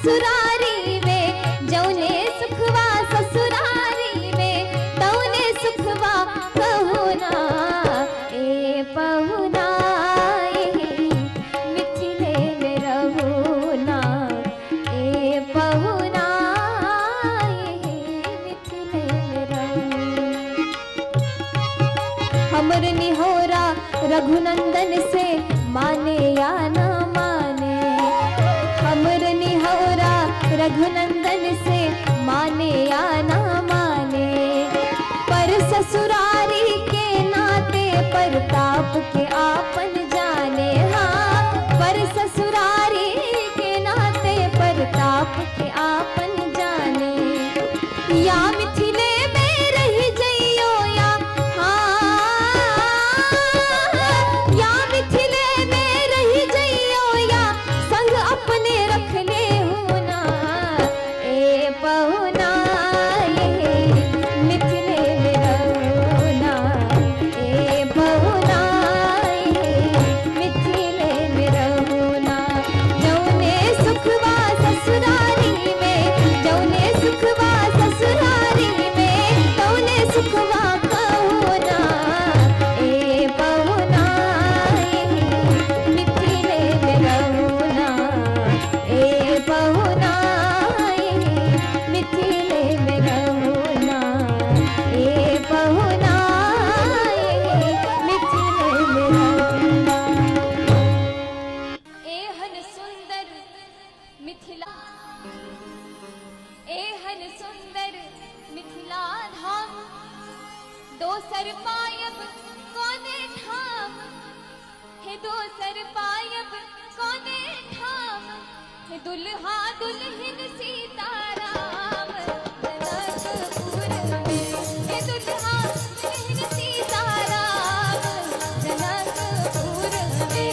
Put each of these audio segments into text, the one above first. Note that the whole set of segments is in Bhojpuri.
ससुरारी में जौने सुखवा ससुरारी में तौने सुखवा कहूना ए पहुना मिथिले में रहूना ए पहुना मिथिले में रहूना। हमर निहोरा रघुनंदन से माने या न माने, हमर निहोरा रघुनंदन से माने या न माने, पर ससुरारी के नाते प्रताप के आपन जाने। हाँ पर ससुरारी के नाते प्रताप के आपन जाने। या मिथिले में रही जइयो या या मिथिले में रही जइयो या संग अपने रख ले हूना ए पहुना मिथिले में रहूना ए पहुना मिथिले में रहूना। जौने सुखवा ससुरारी में जौने सुखवा ससुरारी में तौने सुखवा कहूना ए पहुना मिथिले में रहूना ए पहुना मिथिले में रहूना ए पहुना मिथिले में रहूना। एहन सुंदर मिथिला एहन सुंदर मिथिला धाम दोसर पायब कोने ठाम हे दोसर पायब कोने ठाम हे दुल्हा दुल्हन सीताराम जनकपुर में हे दुल्हा दुल्हन सीताराम जनकपुर में।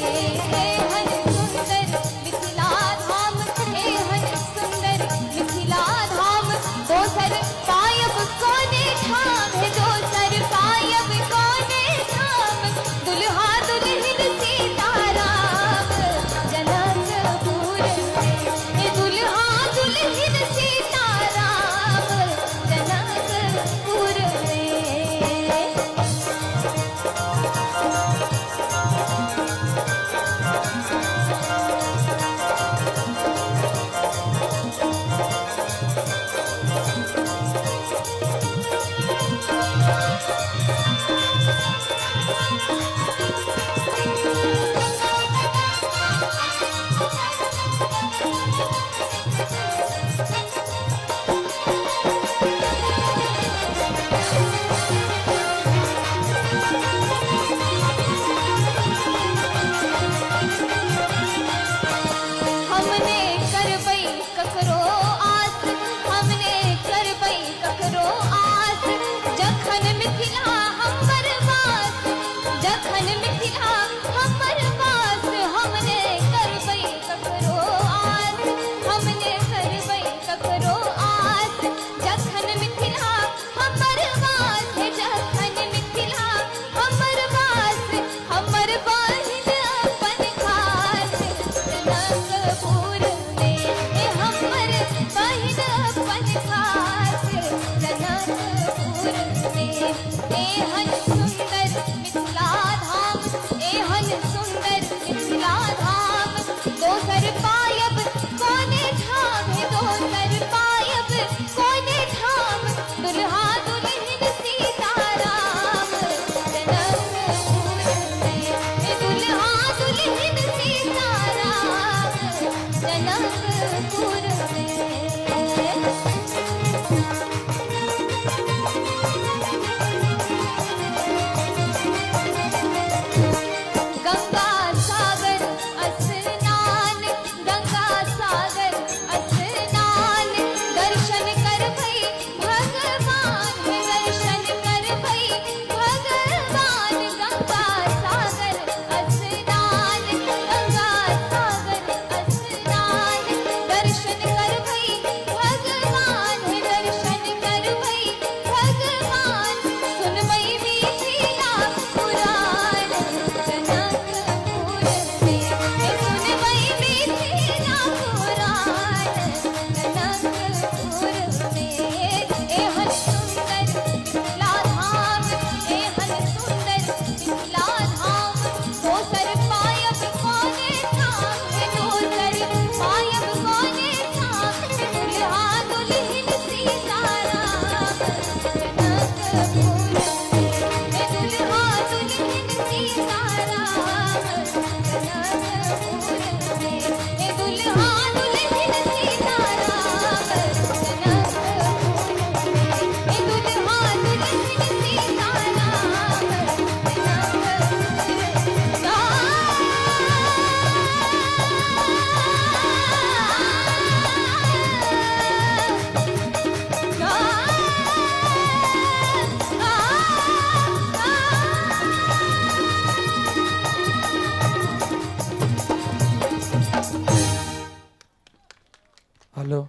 एहन सुंदर मिथिला धाम एहन सुंदर मिथिला धाम दोसर पायब कोने ठाम हे दोसर पायब कोने ठाम दुल्हा दुल्हन सीताराम जनकपुर में हे दुल्हा दुल्हन सीताराम जनकपुर में। हमने करबै ककरो आस हमने करबै ककरो आस जखन मिथिला हमर वास जखन मिथिला हमर वास। हमने करबै ककरो आस हमने करबै ककरो आस जखन मिथिला हमर वास जखन मिथिला हमर वास। हमर बहिन अपन खास जनकपुर में हे हमर बहिन अपन खास जनकपुर में। एहन सुंदर मिथिला धाम एहन हेलो